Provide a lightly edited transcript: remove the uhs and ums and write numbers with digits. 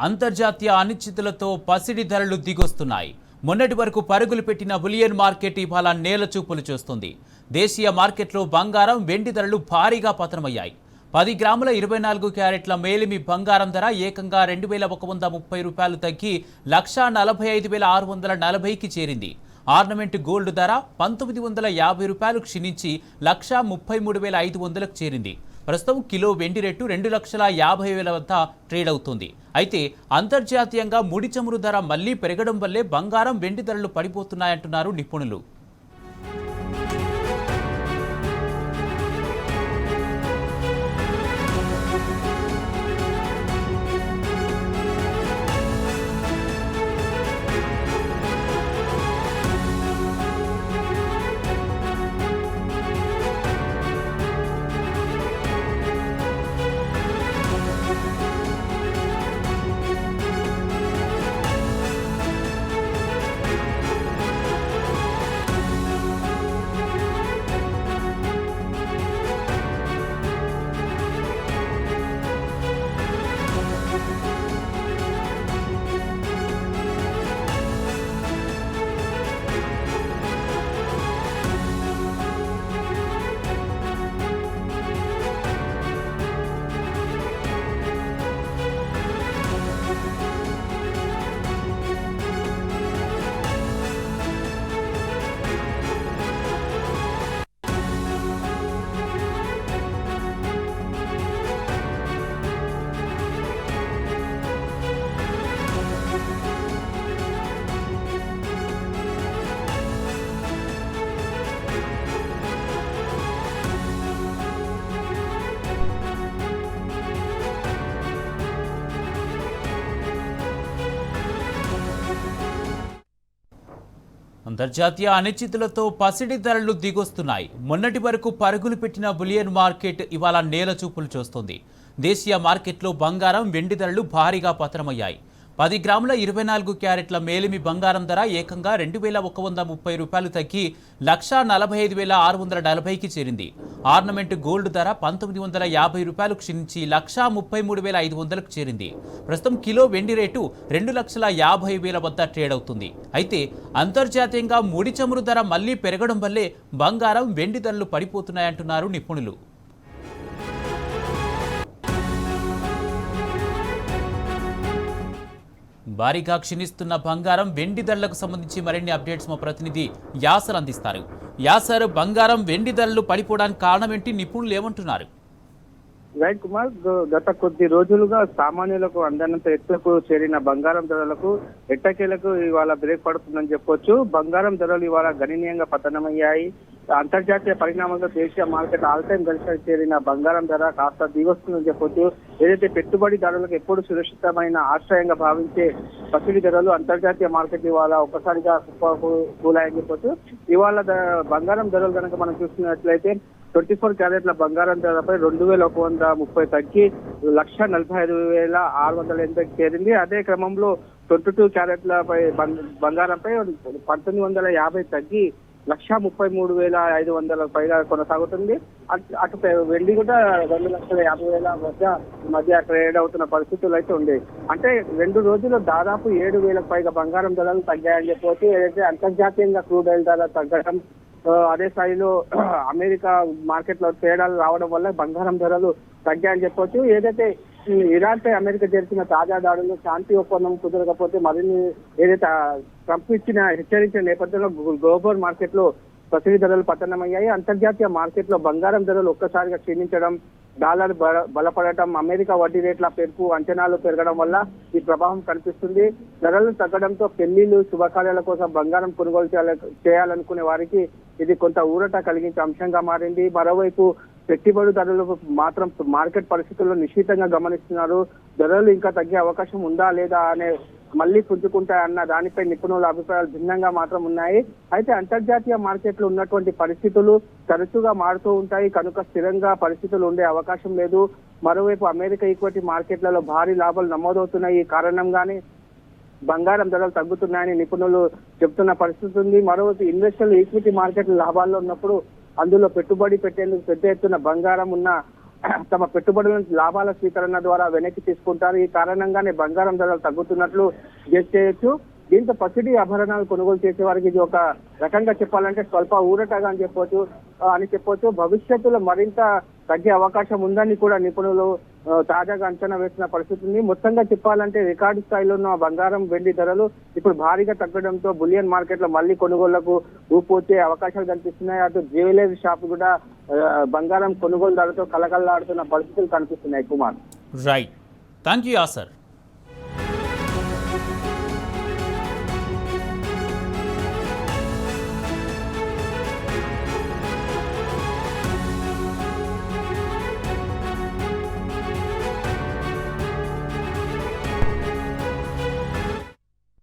అంతర్జాతీయ అనిశ్చితులతో పసిడి ధరలు దిగొస్తున్నాయి. మొన్నటి వరకు పరుగులు పెట్టిన బులియన్ మార్కెట్ ఇవాళ నేలచూపులు చూస్తుంది. దేశీయ మార్కెట్లో బంగారం, వెండి ధరలు భారీగా పతనమయ్యాయి. 10 గ్రాముల 24 క్యారెట్ల మేలిమి బంగారం ధర ఏకంగా 2130 రూపాయలు తగ్గి 1,45,640కి చేరింది. ఆర్నమెంట్ గోల్డ్ ధర 1950 రూపాయలు క్షీణించి 1,33,500కు చేరింది. ప్రస్తుతం కిలో వెండి రేటు 2,50,000 వద్ద ట్రేడ్ అవుతుంది. అయితే అంతర్జాతీయంగా ముడి చమురు ధర మళ్లీ పెరగడం వల్లే బంగారం, వెండి ధరలు పడిపోతున్నాయంటున్నారు నిపుణులు. అంతర్జాతీయ అనిశ్చితులతో పసిడి ధరలు దిగొస్తున్నాయి. మొన్నటి వరకు పరుగులు పెట్టిన బులియన్ మార్కెట్ ఇవాళ నేలచూపులు చూస్తుంది. దేశీయ మార్కెట్లో బంగారం, వెండి ధరలు భారీగా పతనమయ్యాయి. 10 గ్రాముల 24 క్యారెట్ల మేలిమి బంగారం ధర ఏకంగా 2,130 రూపాయలు తగ్గి 1,45,640కి చేరింది. ఆర్నమెంట్ గోల్డ్ ధర 1950 రూపాయలు క్షీణించి 1,33,500కు చేరింది. ప్రస్తుతం కిలో వెండి రేటు 2,50,000 వద్ద ట్రేడ్ అవుతుంది. అయితే అంతర్జాతీయంగా ముడి చమురు ధర మళ్లీ పెరగడం వల్లే బంగారం, వెండి ధరలు పడిపోతున్నాయంటున్నారు నిపుణులు. భారీగా క్షీణిస్తున్న బంగారం, వెండి ధరలకు సంబంధించి మరిన్ని అప్డేట్స్ మా ప్రతినిధి యాసర్ అందిస్తారు. యాసర్, బంగారం, వెండి ధరలు పడిపోవడానికి కారణం ఏంటి? నిపుణులు ఏమంటున్నారు? రైట్ కుమార్, గత కొద్ది రోజులుగా సామాన్యులకు అందనంత ఎత్తుకు చేరిన బంగారం ధరలకు ఎట్టకేలకు ఇవాళ బ్రేక్ పడుతుందని చెప్పొచ్చు. బంగారం ధరలు ఇవాళ గణనీయంగా పతనమయ్యాయి. అంతర్జాతీయ పరిణామాలతో దేశీయ మార్కెట్ ఆల్ టైమ్ గరిష్టానికి చేరిన బంగారం ధర కాస్త దిగొస్తుందని చెప్పొచ్చు. ఏదైతే పెట్టుబడిదారులకు ఎప్పుడు సురక్షితమైన ఆశ్రయంగా భావించే పసిడి ధరలు అంతర్జాతీయ మార్కెట్ ఇవాళ ఒక్కసారిగా కూలాయని చెప్పొచ్చు. ఇవాళ బంగారం ధరలు కనుక మనం చూస్తున్నట్లయితే 24 క్యారెట్ల బంగారం ధరపై 2,130 తగ్గి 1,45,680కి చేరింది. అదే క్రమంలో 22 క్యారెట్లపై బంగారంపై 1,950 తగ్గి 1,33,500 పైగా కొనసాగుతుంది. అటు వెండి కూడా 2,50,000 మధ్య ట్రేడ్ అవుతున్న పరిస్థితులు అయితే ఉంది. అంటే 2 రోజులు దాదాపు 7,000 పైగా బంగారం ధరలు తగ్గాయని చెప్పవచ్చు. ఏదైతే అంతర్జాతీయంగా క్రూడ్ ఆయిల్ ధర తగ్గడం, అదే స్థాయిలో అమెరికా మార్కెట్ లో తేడాలు రావడం వల్ల బంగారం ధరలు తగ్గాయని చెప్పొచ్చు. ఏదైతే ఇరాన్ పై అమెరికా జరిపిన తాజా దాడులు శాంతి ఒప్పందం కుదరకపోతే మరిన్ని ఏదైతే ట్రంప్ హెచ్చరించిన నేపథ్యంలో గ్లోబల్ మార్కెట్ లో పసిడి ధరలు పతనమయ్యాయి. అంతర్జాతీయ మార్కెట్ లో బంగారం ధరలు ఒక్కసారిగా క్షీణించడం, డాలర్ బలపడటం, అమెరికా వడ్డీ రేట్ల పెరుగు అంచనాలు పెరగడం వల్ల ఈ ప్రభావం కనిపిస్తుంది. ధరలు తగ్గడంతో పెళ్లిళ్లు, శుభకార్యాల కోసం బంగారం కొనుగోలు చేయాలనుకునే వారికి ఇది కొంత ఊరట కలిగించే అంశంగా మారింది. మరోవైపు పెట్టుబడిదారులు మాత్రం మార్కెట్ పరిస్థితుల్లో నిశ్చితంగా గమనిస్తున్నారు. ధరలు ఇంకా తగ్గే అవకాశం ఉందా లేదా అనే మళ్లీ పుంజుకుంటాయన్న దానిపై నిపుణుల అభిప్రాయాలు భిన్నంగా మాత్రం ఉన్నాయి. అయితే అంతర్జాతీయ మార్కెట్లో ఉన్నటువంటి పరిస్థితులు తరచుగా మారుతూ ఉంటాయి కనుక స్థిరంగా పరిస్థితులు ఉండే అవకాశం లేదు. మరోవైపు అమెరికా ఈక్విటీ మార్కెట్లలో భారీ లాభాలు నమోదవుతున్నాయి. ఈ కారణంగానే బంగారం ధరలు తగ్గుతున్నాయని నిపుణులు చెబుతున్న పరిస్థితి ఉంది. మరోవైపు ఇన్వెస్టర్లు ఈక్విటీ మార్కెట్ లాభాల్లో ఉన్నప్పుడు అందులో పెట్టుబడి పెట్టేందుకు పెద్ద ఎత్తున బంగారం ఉన్న తమ పెట్టుబడులను లాభాల స్వీకరణ ద్వారా వెనక్కి తీసుకుంటారు. ఈ కారణంగానే బంగారం ధరలు తగ్గుతున్నట్లు గెస్ చేయొచ్చు. దీంతో పసిడి ఆభరణాలు కొనుగోలు చేసే వారికి ఇది ఒక రకంగా చెప్పాలంటే స్వల్ప ఊరటగా అని చెప్పొచ్చు. భవిష్యత్తులో మరింత తగ్గే అవకాశం ఉందని కూడా నిపుణులు తాజాగా అంచనా వేసిన పరిస్థితి ఉంది. మొత్తంగా చెప్పాలంటే రికార్డు స్థాయిలో ఉన్న బంగారం వెండి ధరలు ఇప్పుడు భారీగా తగ్గడంతో బులియన్ మార్కెట్ లో మళ్ళీ కొనుగోళ్లకు ఊపు వచ్చే అవకాశాలు కనిపిస్తున్నాయి. అటు జ్యువెలరీ షాప్ కూడా బంగారం కొనుగోలు ధరతో కలకల్లాడుతున్న పరిస్థితులు కనిపిస్తున్నాయి. Kumar, right, thank you Acer.